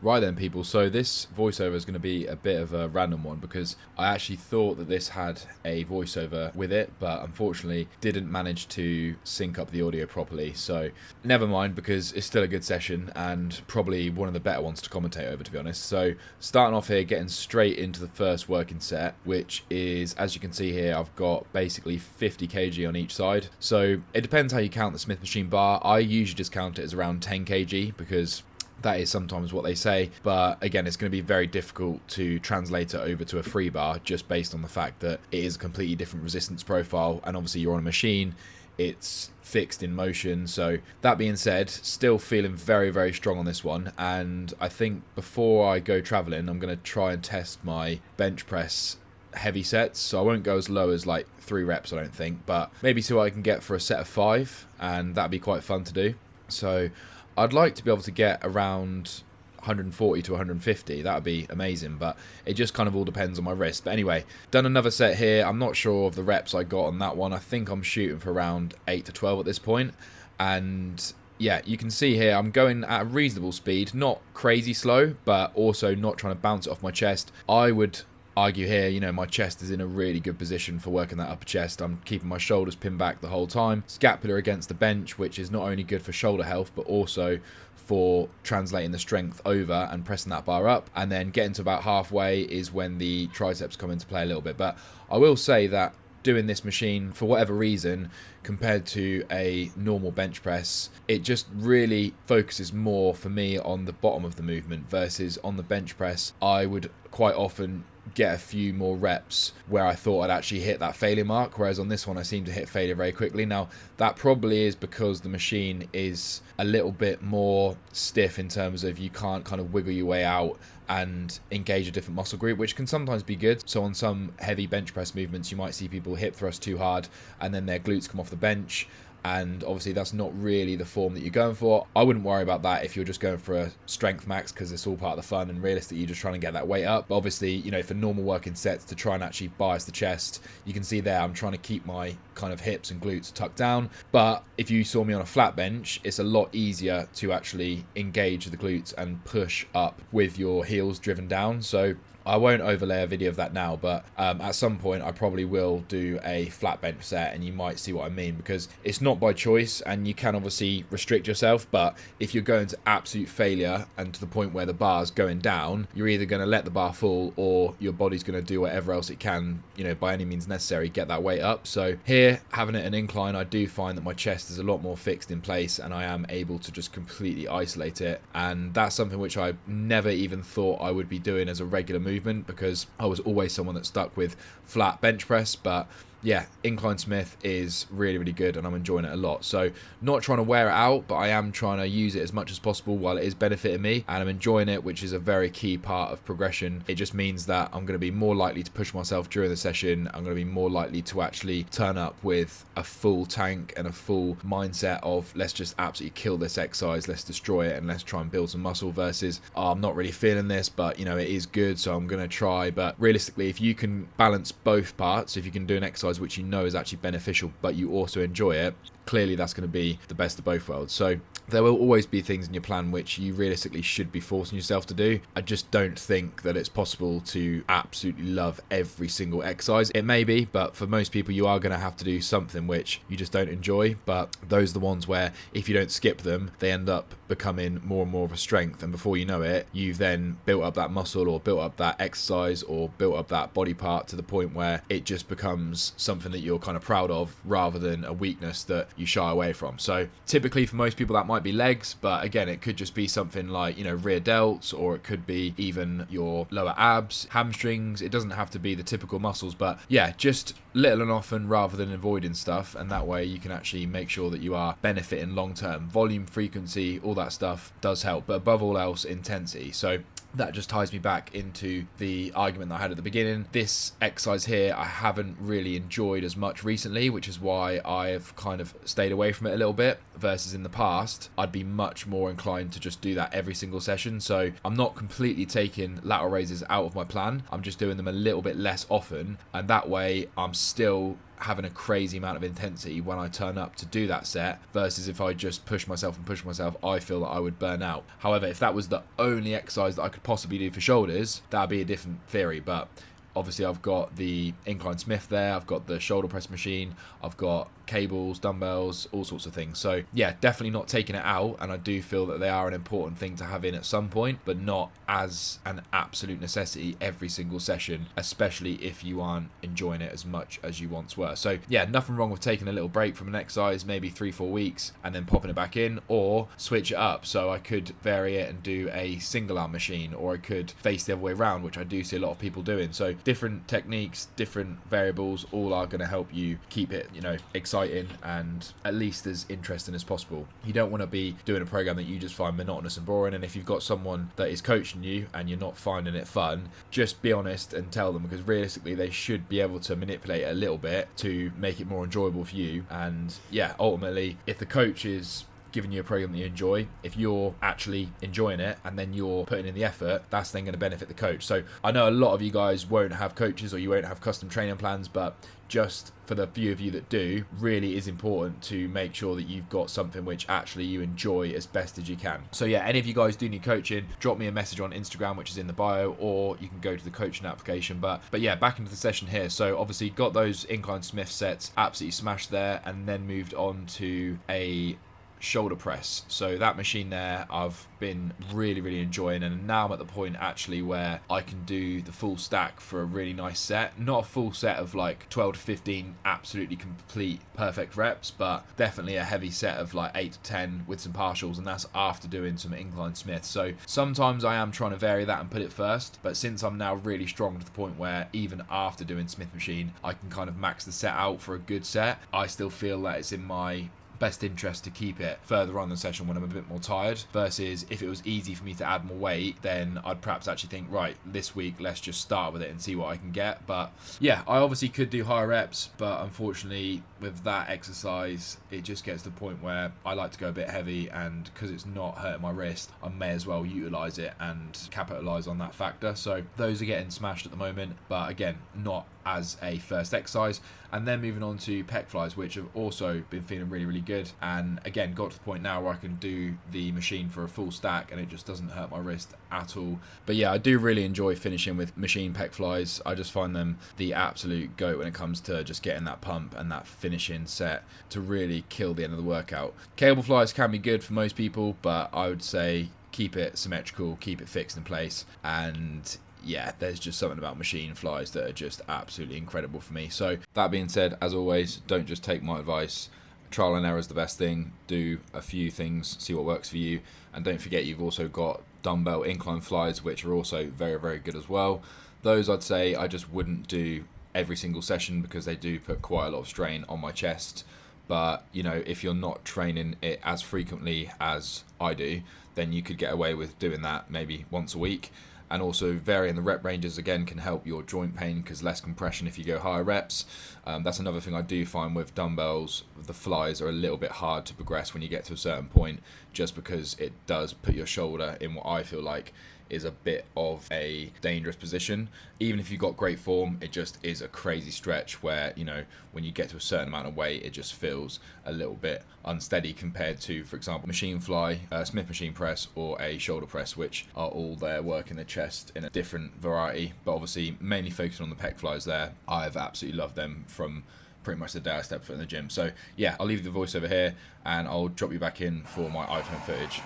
Right then, people, so this voiceover is going to be a bit of a random one because I actually thought that this had a voiceover with it, but unfortunately didn't manage to sync up the audio properly. So never mind, because it's still a good session and probably one of the better ones to commentate over, to be honest. So starting off here, getting straight into the first working set, which is, as you can see here, I've got basically 50 kg on each side. So it depends how you count the Smith machine bar. I usually just count it as around 10 kg because that is sometimes what they say, but again, it's going to be very difficult to translate it over to a free bar just based on the fact that it is a completely different resistance profile, and obviously you're on a machine, it's fixed in motion. So that being said, still feeling very, very strong on this one, and I think before I go traveling, I'm going to try and test my bench press heavy sets. So I won't go as low as like 3 reps, I don't think, but maybe see what I can get for a set of 5, and that'd be quite fun to do. So I'd like to be able to get around 140 to 150. That would be amazing, but it just kind of all depends on my wrist. But anyway, done another set here. I'm not sure of the reps I got on that one. I think I'm shooting for around 8 to 12 at this point. And yeah, you can see here I'm going at a reasonable speed, not crazy slow, but also not trying to bounce it off my chest. I would argue here, you know, my chest is in a really good position for working that upper chest. I'm keeping my shoulders pinned back the whole time. Scapular against the bench, which is not only good for shoulder health, but also for translating the strength over and pressing that bar up. And then getting to about halfway is when the triceps come into play a little bit. But I will say that doing this machine, for whatever reason, compared to a normal bench press, it just really focuses more for me on the bottom of the movement, versus on the bench press I would quite often get a few more reps where I thought I'd actually hit that failure mark, whereas on this one I seem to hit failure very quickly. Now that probably is because the machine is a little bit more stiff in terms of you can't kind of wiggle your way out and engage a different muscle group, which can sometimes be good. So on some heavy bench press movements you might see people hip thrust too hard and then their glutes come off the bench, and obviously that's not really the form that you're going for. I wouldn't worry about that if you're just going for a strength max, because it's all part of the fun, and realistically you're just trying to get that weight up. But obviously, you know, for normal working sets, to try and actually bias the chest, you can see there I'm trying to keep my kind of hips and glutes tucked down. But if you saw me on a flat bench, it's a lot easier to actually engage the glutes and push up with your heels driven down. So I won't overlay a video of that now, but at some point I probably will do a flat bench set, and you might see what I mean, because it's not by choice and you can obviously restrict yourself. But if you're going to absolute failure and to the point where the bar's going down, you're either going to let the bar fall or your body's going to do whatever else it can, you know, by any means necessary, get that weight up. So here, having it an incline, I do find that my chest is a lot more fixed in place and I am able to just completely isolate it, and that's something which I never even thought I would be doing as a regular movement, because I was always someone that stuck with flat bench press. But yeah, incline Smith is really, really good and I'm enjoying it a lot. So not trying to wear it out, but I am trying to use it as much as possible while it is benefiting me, and I'm enjoying it, which is a very key part of progression. It just means that I'm going to be more likely to push myself during the session. I'm going to be more likely to actually turn up with a full tank and a full mindset of let's just absolutely kill this exercise, let's destroy it and let's try and build some muscle, versus I'm not really feeling this, but you know, it is good, so I'm going to try. But realistically, if you can balance both parts, if you can do an exercise which you know is actually beneficial but you also enjoy it, clearly that's going to be the best of both worlds. So there will always be things in your plan which you realistically should be forcing yourself to do. I just don't think that it's possible to absolutely love every single exercise. It may be, but for most people you are going to have to do something which you just don't enjoy. But those are the ones where if you don't skip them, they end up becoming more and more of a strength, and before you know it, you've then built up that muscle or built up that exercise or built up that body part to the point where it just becomes something that you're kind of proud of rather than a weakness that you shy away from. So typically for most people that might be legs, but again, it could just be something like, you know, rear delts, or it could be even your lower abs, hamstrings. It doesn't have to be the typical muscles, but yeah, just little and often rather than avoiding stuff, and that way you can actually make sure that you are benefiting long term. Volume, frequency, all that stuff does help, but above all else, intensity. So that just ties me back into the argument that I had at the beginning. This exercise here I haven't really enjoyed as much recently, which is why I've kind of stayed away from it a little bit, versus in the past I'd be much more inclined to just do that every single session. So I'm not completely taking lateral raises out of my plan, I'm just doing them a little bit less often, and that way I'm still having a crazy amount of intensity when I turn up to do that set, versus if I just push myself and push myself, I feel that I would burn out. However, if that was the only exercise that I could possibly do for shoulders, that'd be a different theory. But obviously I've got the incline Smith there, I've got the shoulder press machine, I've got cables, dumbbells, all sorts of things. So yeah, definitely not taking it out, and I do feel that they are an important thing to have in at some point, but not as an absolute necessity every single session, especially if you aren't enjoying it as much as you once were. So yeah, nothing wrong with taking a little break from an exercise, maybe 3-4 weeks, and then popping it back in, or switch it up. So I could vary it and do a single arm machine, or I could face the other way around, which I do see a lot of people doing. So different techniques, different variables, all are going to help you keep it, exciting and at least as interesting as possible. You don't want to be doing a program that you just find monotonous and boring, and if you've got someone that is coaching you and you're not finding it fun, just be honest and tell them, because realistically they should be able to manipulate it a little bit to make it more enjoyable for you. And yeah, ultimately, if the coach is giving you a program that you enjoy, if you're actually enjoying it and then you're putting in the effort, that's then going to benefit the coach. So I know a lot of you guys won't have coaches or you won't have custom training plans, but just for the few of you that do, really is important to make sure that you've got something which actually you enjoy as best as you can. So yeah, any of you guys do need coaching, drop me a message on Instagram, which is in the bio, or you can go to the coaching application. But yeah, back into the session here. So obviously got those incline Smith sets absolutely smashed there, and then moved on to a shoulder press. So that machine there I've been really enjoying, and now I'm at the point actually where I can do the full stack for a really nice set. Not a full set of like 12 to 15 absolutely complete perfect reps, but definitely a heavy set of like 8 to 10 with some partials, and that's after doing some incline Smith. So sometimes I am trying to vary that and put it first, but since I'm now really strong to the point where even after doing Smith machine I can kind of max the set out for a good set, I still feel that it's in my best interest to keep it further on in the session when I'm a bit more tired, versus if it was easy for me to add more weight, then I'd perhaps actually think, right, this week let's just start with it and see what I can get. But yeah, I obviously could do higher reps, but unfortunately with that exercise it just gets to the point where I like to go a bit heavy, and because it's not hurting my wrist, I may as well utilize it and capitalize on that factor. So those are getting smashed at the moment, but again, not as a first exercise. And then moving on to pec flies, which have also been feeling really good, and again got to the point now where I can do the machine for a full stack and it just doesn't hurt my wrist at all. But yeah, I do really enjoy finishing with machine pec flies. I just find them the absolute goat when it comes to just getting that pump and that finishing set to really kill the end of the workout. Cable flies can be good for most people, but I would say keep it symmetrical, keep it fixed in place, and yeah, there's just something about machine flies that are just absolutely incredible for me. So that being said, as always, don't just take my advice. Trial and error is the best thing. Do a few things, see what works for you, and don't forget you've also got dumbbell incline flies, which are also very good as well. Those I'd say I just wouldn't do every single session because they do put quite a lot of strain on my chest. But if you're not training it as frequently as I do, then you could get away with doing that maybe once a week. And also varying the rep ranges again can help your joint pain because less compression if you go higher reps. That's another thing I do find with dumbbells. The flies are a little bit hard to progress when you get to a certain point, just because it does put your shoulder in what I feel like is a bit of a dangerous position. Even if you've got great form, it just is a crazy stretch where, when you get to a certain amount of weight, it just feels a little bit unsteady compared to, for example, machine fly, Smith machine press, or a shoulder press, which are all there working the chest in a different variety. But obviously, mainly focusing on the pec flies there. I've absolutely loved them from pretty much the day I stepped foot in the gym. So yeah, I'll leave the voice over here and I'll drop you back in for my iPhone footage.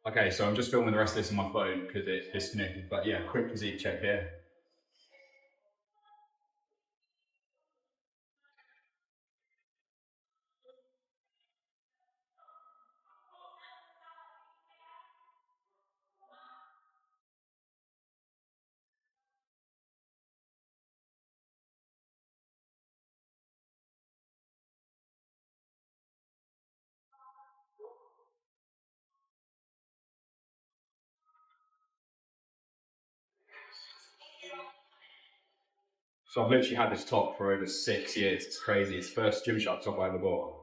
Okay, so I'm just filming the rest of this on my phone because it's disconnected, but yeah, quick physique check here. So I've literally had this top for over 6 years, it's crazy. It's the first Gymshark top I ever bought.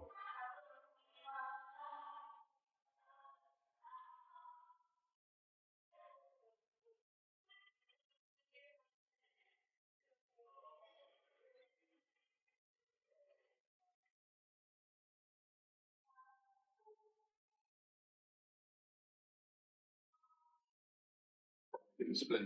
it was split.